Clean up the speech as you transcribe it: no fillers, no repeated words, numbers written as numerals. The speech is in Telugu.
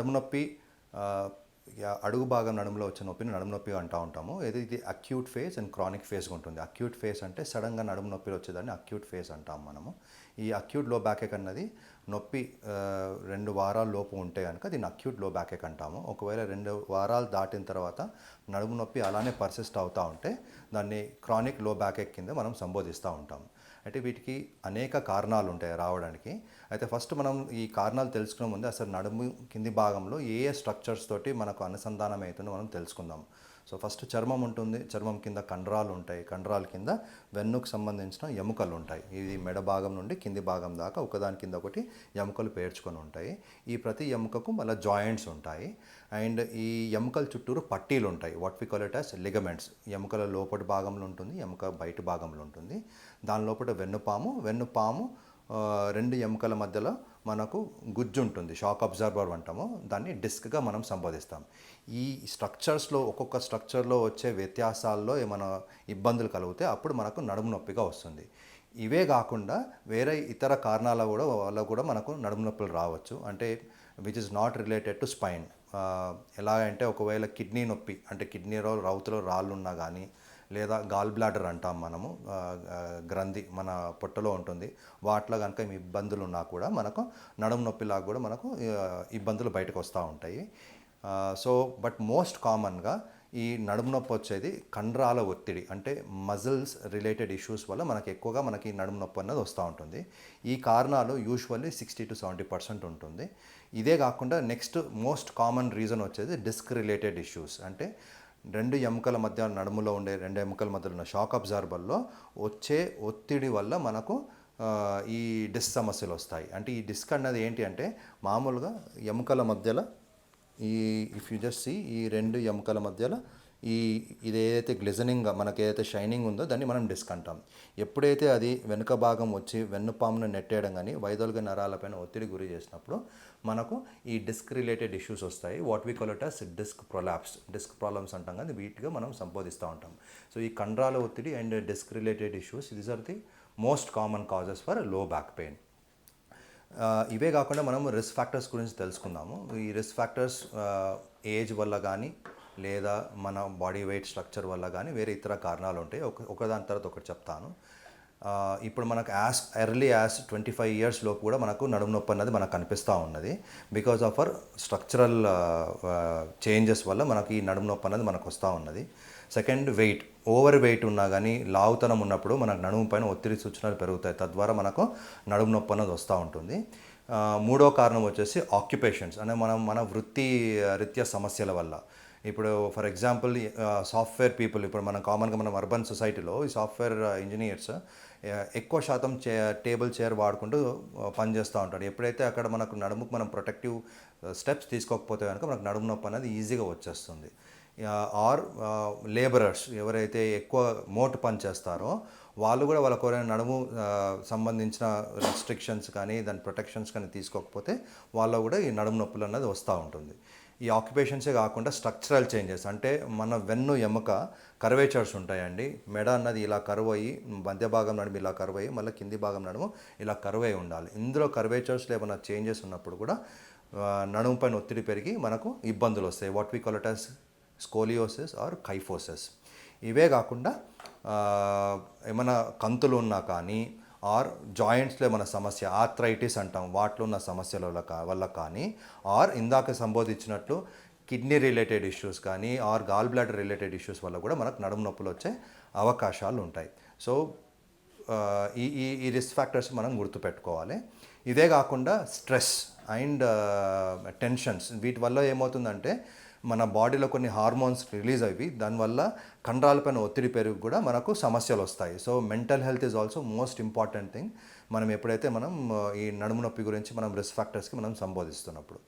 నడుము నొప్పి అడుగు భాగం నడుములో వచ్చే నొప్పిని నడుము నొప్పి అంటూ ఉంటాము. ఇది అక్యూట్ ఫేజ్ అండ్ క్రానిక్ ఫేజ్గా ఉంటుంది. అక్యూట్ ఫేజ్ అంటే సడన్గా నడుము నొప్పిలు వచ్చేదాన్ని అక్యూట్ ఫేజ్ అంటాం మనము. ఈ అక్యూట్ లో బ్యాక్ ఏక్ అన్నది నొప్పి 2 వారాల లోపు ఉంటే కనుక దీన్ని అక్యూట్ లో బ్యాక్ ఏక్ అంటాము. ఒకవేళ 2 వారాలు దాటిన తర్వాత నడుము నొప్పి అలానే పర్సిస్ట్ అవుతూ ఉంటే దాన్ని క్రానిక్ లో బ్యాక్ ఏక్ కింద మనం సంబోధిస్తూ ఉంటాము. అంటే వీటికి అనేక కారణాలు ఉంటాయి రావడానికి. అయితే ఫస్ట్ మనం ఈ కారణాలు తెలుసుకునే ముందు అసలు నడుము కింది భాగంలో ఏ స్ట్రక్చర్స్ తోటి మనకు అనుసంధానం అవుతుందో మనం తెలుసుకుందాం. సో ఫస్ట్ చర్మం ఉంటుంది. చర్మం కింద కండరాలు ఉంటాయి. కండరాల కింద వెన్నుకు సంబంధించిన ఎముకలు ఉంటాయి. ఇది మెడ భాగం నుండి కింది భాగం దాకా ఒకదాని కింద ఒకటి ఎముకలు పేర్చుకొని ఉంటాయి. ఈ ప్రతి ఎముకకు మళ్ళీ జాయింట్స్ ఉంటాయి. అండ్ ఈ ఎముకల చుట్టూరు పట్టీలు ఉంటాయి. What we call it as ligaments. ఎముకల లోపటి భాగంలో ఉంటుంది, ఎముక బయట భాగంలో ఉంటుంది. దాని లోపల వెన్నుపాము 2 ఎముకల మధ్యలో మనకు గుజ్జు ఉంటుంది. షాక్ అబ్జర్వర్ అంటాము. దాన్ని డిస్క్గా మనం సంబోధిస్తాం. ఈ స్ట్రక్చర్స్లో ఒక్కొక్క స్ట్రక్చర్లో వచ్చే వ్యత్యాసాల్లో ఏమైనా ఇబ్బందులు కలిగితే అప్పుడు మనకు నడుము నొప్పిగా వస్తుంది. ఇవే కాకుండా వేరే ఇతర కారణాల వల్ల కూడా మనకు నడుము నొప్పులు రావచ్చు. అంటే which is not related to spine. ఎలా అంటే ఒకవేళ కిడ్నీ నొప్పి అంటే కిడ్నీలో రౌతులో రాళ్ళు ఉన్నా కానీ, లేదా గాల్ బ్లాడర్ అంటాం మనము, గ్రంథి మన పొట్టలో ఉంటుంది. వాటిలో కనుక ఇబ్బందులు ఉన్నా కూడా మనకు నడుము నొప్పిలాగా కూడా మనకు ఇబ్బందులు బయటకు వస్తూ ఉంటాయి. సో బట్ మోస్ట్ కామన్గా ఈ నడుము నొప్పి వచ్చేది కండరాల ఒత్తిడి అంటే మజిల్స్ రిలేటెడ్ ఇష్యూస్ వల్ల మనకి నడుము నొప్పి అన్నది వస్తూ ఉంటుంది. ఈ కారణాలు యూజువల్లీ 60 to 70% ఉంటుంది. ఇదే కాకుండా నెక్స్ట్ మోస్ట్ కామన్ రీజన్ వచ్చేది డిస్క్ రిలేటెడ్ ఇష్యూస్. అంటే 2 ఎముకల మధ్య నడుములో ఉండే 2 ఎముకల మధ్యలో ఉన్న షాక్ అబ్జార్బర్లో వచ్చే ఒత్తిడి వల్ల మనకు ఈ డిస్క్ సమస్యలు వస్తాయి. అంటే ఈ డిస్క్ అన్నది ఏంటి అంటే మామూలుగా ఎముకల మధ్యలో ఇఫ్ యూ జస్ట్ సీ ఈ 2 ఎముకల మధ్యలో ఇది ఏదైతే గ్లిజనింగ్ మనకి ఏదైతే షైనింగ్ ఉందో దాన్ని మనం డిస్క్ అంటాం. ఎప్పుడైతే అది వెనుక భాగం వచ్చి వెన్నుపామును నెట్టేయడం కానీ వైదొలుగ నరాలపైన ఒత్తిడి గురి చేసినప్పుడు మనకు ఈ డిస్క్ రిలేటెడ్ ఇష్యూస్ వస్తాయి. What we call it as disc prolapse, disc problems అంటాం కానీ వీటిగా మనం సంబోధిస్తూ ఉంటాం. సో ఈ కండరాల ఒత్తిడి and disc related issues these are the most common causes for low back pain. ఇవే కాకుండా మనం రిస్క్ ఫ్యాక్టర్స్ గురించి తెలుసుకుందాము. ఈ రిస్క్ ఫ్యాక్టర్స్ ఏజ్ వల్ల కానీ లేదా మన బాడీ వెయిట్ స్ట్రక్చర్ వల్ల కానీ వేరే ఇతర కారణాలు ఉంటాయి. ఒకదాని తర్వాత ఒకటి చెప్తాను. ఇప్పుడు మనకు ఎర్లీ యాజ్ 25 years లోపు కూడా మనకు నడుము నొప్పి అన్నది మనకు కనిపిస్తూ ఉన్నది. Because of our structural changes వల్ల మనకి ఈ నడుము నొప్పి అన్నది మనకు వస్తూ ఉన్నది. సెకండ్, ఓవర్ వెయిట్ ఉన్నా కానీ లావుతనం ఉన్నప్పుడు మనకు నడుము పైన ఒత్తిడి సూచనలు పెరుగుతాయి. తద్వారా మనకు నడుము నొప్పి అన్నది వస్తూ ఉంటుంది. మూడో కారణం వచ్చేసి ఆక్యుపేషన్స్ అంటే మన వృత్తి రీత్యా సమస్యల వల్ల. ఇప్పుడు ఫర్ ఎగ్జాంపుల్ సాఫ్ట్వేర్ పీపుల్, ఇప్పుడు మనం కామన్గా మనం అర్బన్ సొసైటీలో ఈ సాఫ్ట్వేర్ ఇంజనీర్స్ ఎక్కువ శాతం టేబుల్ చైర్ వాడుకుంటూ పనిచేస్తూ ఉంటాడు. ఎప్పుడైతే అక్కడ మనకు నడుముకు మనం ప్రొటెక్టివ్ స్టెప్స్ తీసుకోకపోతే కనుక మనకు నడుము నొప్పి అనేది ఈజీగా వచ్చేస్తుంది. ఆర్ లేబరర్స్ ఎవరైతే ఎక్కువ మోటు పని చేస్తారో వాళ్ళు కూడా వాళ్ళ కోరిన నడుము సంబంధించిన రెస్ట్రిక్షన్స్ కానీ దాని ప్రొటెక్షన్స్ కానీ తీసుకోకపోతే వాళ్ళ కూడా ఈ నడుము నొప్పులు అన్నది వస్తూ ఉంటుంది. ఈ ఆక్యుపేషన్సే కాకుండా స్ట్రక్చరల్ చేంజెస్ అంటే మన వెన్ను ఎముక కర్వేచర్స్ ఉంటాయండి. మెడ అన్నది ఇలా కర్వ్ అయ్యి మధ్య భాగం నడుము ఇలా కర్వ్ అయ్యి మళ్ళీ కింది భాగం నడుము ఇలా కర్వ్ అయి ఉండాలి. ఇందులో కర్వేచర్స్లో ఏమైనా చేంజెస్ ఉన్నప్పుడు కూడా నడుము పైన ఒత్తిడి పెరిగి మనకు ఇబ్బందులు వస్తాయి. What we call it as scoliosis or kyphosis. ఇవే కాకుండా ఏమైనా కంతులు ఉన్నా కానీ ఆర్ జాయింట్స్లో ఏమైనా సమస్య ఆర్థరైటిస్ అంటాం వాటిలో ఉన్న సమస్యల వల్ల కానీ ఆర్ ఇందాక సంబోధించినట్లు కిడ్నీ రిలేటెడ్ ఇష్యూస్ కానీ or gall bladder related issues వల్ల కూడా మనకు నడుము నొప్పులు వచ్చే అవకాశాలు ఉంటాయి. సో ఈ రిస్క్ ఫ్యాక్టర్స్ మనం గుర్తుపెట్టుకోవాలి. ఇదే కాకుండా స్ట్రెస్ అండ్ టెన్షన్స్ వీటి వల్ల ఏమవుతుందంటే మన బాడీలో కొన్ని హార్మోన్స్ రిలీజ్ అయ్యి దానివల్ల కండరాలపైన ఒత్తిడి పెరుగు కూడా మనకు సమస్యలు వస్తాయి. So mental health is also most important thing మనం ఎప్పుడైతే మనం ఈ నడుము నొప్పి గురించి మనం రిస్క్ ఫ్యాక్టర్స్కి మనం సంబోధిస్తున్నప్పుడు.